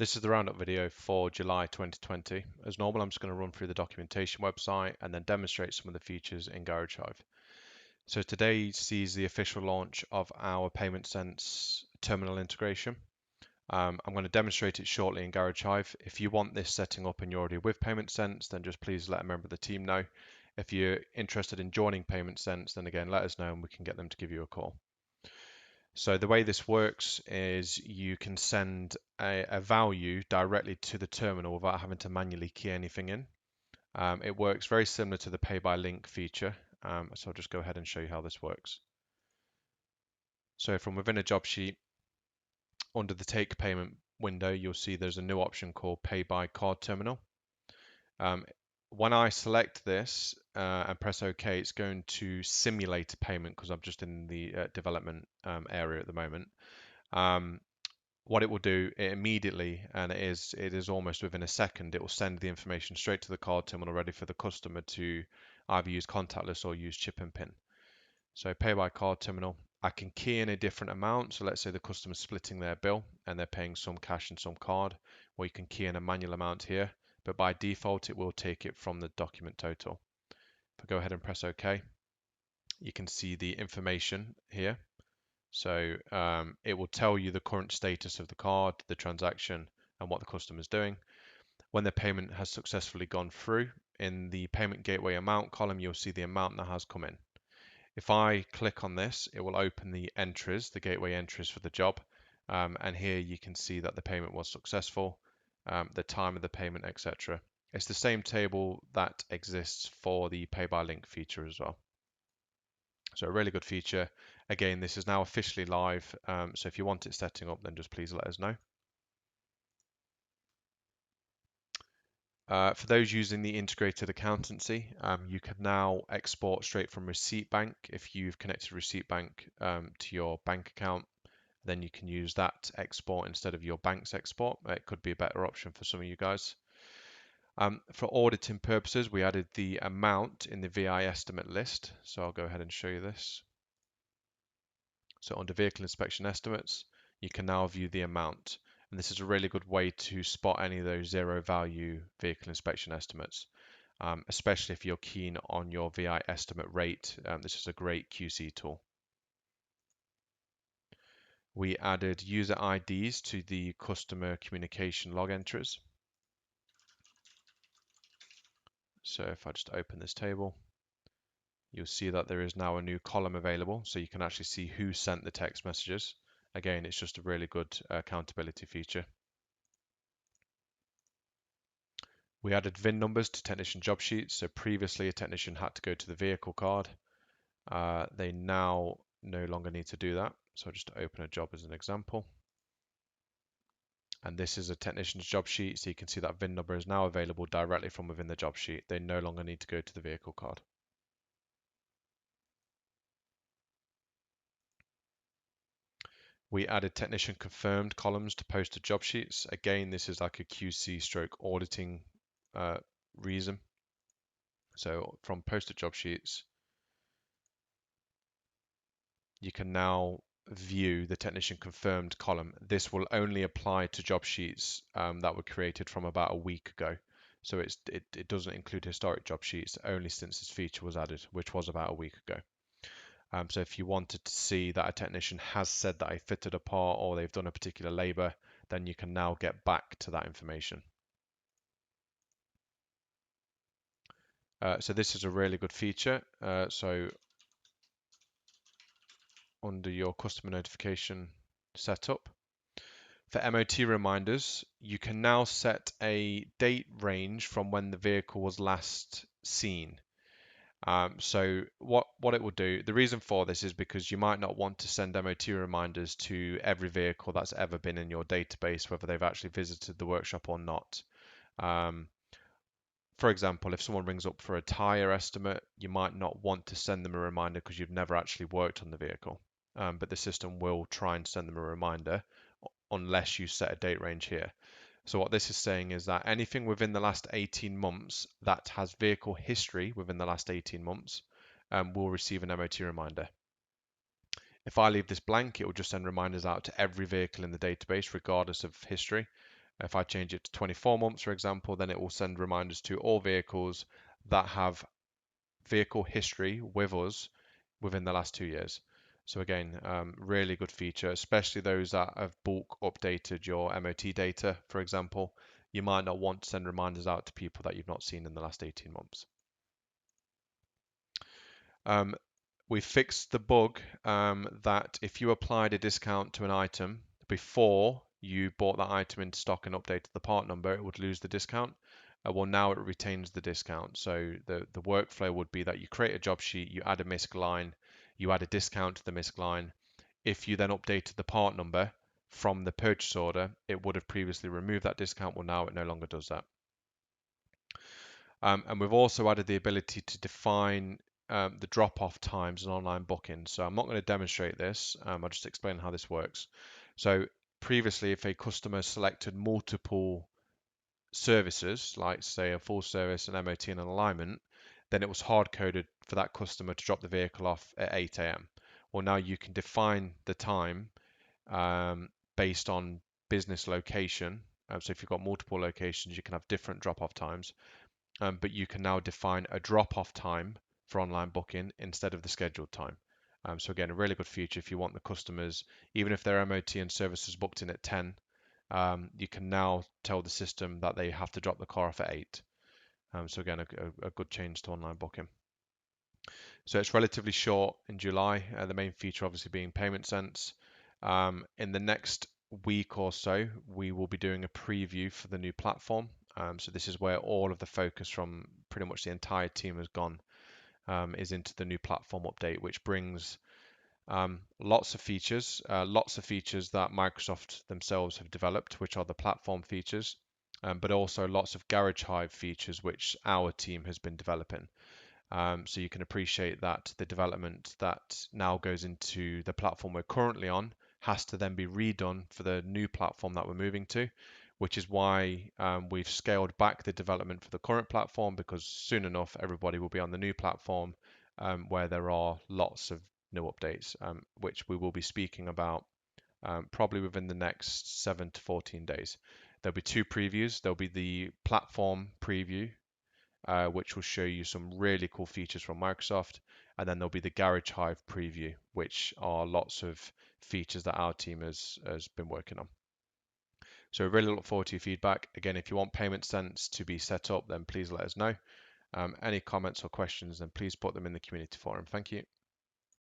This is the Roundup video for July 2020. As normal, I'm just going to run through the documentation website and then demonstrate some of the features in Hive. So today sees the official launch of our PaymentSense terminal integration. I'm going to demonstrate it shortly in Hive. If you want this setting up and you're already with PaymentSense, then just please let a member of the team know. If you're interested in joining PaymentSense, then again, let us know and we can get them to give you a call. So the way this works is you can send a value directly to the terminal without having to manually key anything in. It works very similar to the pay by link feature. So I'll just go ahead and show you how this works. So from within a job sheet, under the take payment window, you'll see there's a new option called pay by card terminal. When I select this and press OK, it's going to simulate a payment because I'm just in the development area at the moment. What it will do immediately, and it is almost within a second, it will send the information straight to the card terminal ready for the customer to either use contactless or use chip and pin. So pay by card terminal, I can key in a different amount. So let's say the customer's splitting their bill and they're paying some cash and some card, or you can key in a manual amount here, but by default it will take it from the document total. If I go ahead and press OK, you can see the information here. So it will tell you the current status of the card, the transaction, and what the customer is doing. When the payment has successfully gone through, in the payment gateway amount column, you'll see the amount that has come in. If I click on this, it will open the entries, the gateway entries for the job. And here you can see that the payment was successful, the time of the payment, etc. It's the same table that exists for the pay by link feature as well. So a really good feature. Again, this is now officially live. So if you want it setting up, then just please let us know. For those using the integrated accountancy, you can now export straight from Receipt Bank. If you've connected Receipt Bank to your bank account, then you can use that export instead of your bank's export. It could be a better option for some of you guys. For auditing purposes, we added the amount in the VI estimate list. So I'll go ahead and show you this. So under vehicle inspection estimates, you can now view the amount. And this is a really good way to spot any of those zero value vehicle inspection estimates, especially if you're keen on your VI estimate rate. This is a great QC tool. We added user IDs to the customer communication log entries. So if I just open this table, you'll see that there is now a new column available, so you can actually see who sent the text messages. Again, it's just a really good accountability feature. We added VIN numbers to technician job sheets. So previously a technician had to go to the vehicle card. They now no longer need to do that. So I'll just open a job as an example. And this is a technician's job sheet. So you can see that VIN number is now available directly from within the job sheet. They no longer need to go to the vehicle card. We added technician confirmed columns to posted job sheets. Again, this is like a QC stroke auditing reason. So from posted job sheets, you can now view the technician confirmed column. This will only apply to job sheets that were created from about a week ago. So it doesn't include historic job sheets only since this feature was added, which was about a week ago. So if you wanted to see that a technician has said that they fitted a part or they've done a particular labor, then you can now get back to that information. So this is a really good feature. So under your customer notification setup, for MOT reminders, you can now set a date range from when the vehicle was last seen. So what it will do, the reason for this is because you might not want to send MOT reminders to every vehicle that's ever been in your database, whether they've actually visited the workshop or not. For example, if someone rings up for a tire estimate, you might not want to send them a reminder because you've never actually worked on the vehicle. But the system will try and send them a reminder unless you set a date range here. So what this is saying is that anything within the last 18 months that has vehicle history within the last 18 months will receive an MOT reminder. If I leave this blank, it will just send reminders out to every vehicle in the database, regardless of history. If I change it to 24 months, for example, then it will send reminders to all vehicles that have vehicle history with us within the last 2 years. So again, really good feature, especially those that have bulk updated your MOT data, for example. You might not want to send reminders out to people that you've not seen in the last 18 months. Um, we fixed the bug that if you applied a discount to an item before you bought that item into stock and updated the part number, it would lose the discount. Well, now it retains the discount. So the workflow would be that you create a job sheet, you add a MISC line, you add a discount to the MISC line. If you then updated the part number from the purchase order, it would have previously removed that discount. Well, now it no longer does that. And we've also added the ability to define the drop-off times and online booking. So I'm not going to demonstrate this. I'll just explain how this works. So previously, if a customer selected multiple services, like say a full service, an MOT, and an alignment, then it was hard-coded for that customer to drop the vehicle off at 8 a.m. Well, now you can define the time based on business location. So if you've got multiple locations, you can have different drop-off times. But you can now define a drop-off time for online booking instead of the scheduled time. So again, a really good feature if you want the customers, even if their MOT and service is booked in at 10, you can now tell the system that they have to drop the car off at 8. So again, a good change to online booking. So it's relatively short in July. The main feature obviously being payment sense. In the next week or so, we will be doing a preview for the new platform. So this is where all of the focus from pretty much the entire team has gone, is into the new platform update, which brings lots of features that Microsoft themselves have developed, which are the platform features, but also lots of Garage Hive features, which our team has been developing. So you can appreciate that the development that now goes into the platform we're currently on has to then be redone for the new platform that we're moving to, which is why we've scaled back the development for the current platform, because soon enough everybody will be on the new platform, where there are lots of new updates, which we will be speaking about probably within the next 7 to 14 days. There'll be two previews. There'll be the platform preview, which will show you some really cool features from Microsoft. And then there'll be the Garage Hive preview, which are lots of features that our team has been working on. So really look forward to your feedback. Again, if you want Payment Sense to be set up, then please let us know. Any comments or questions, then please put them in the community forum. Thank you.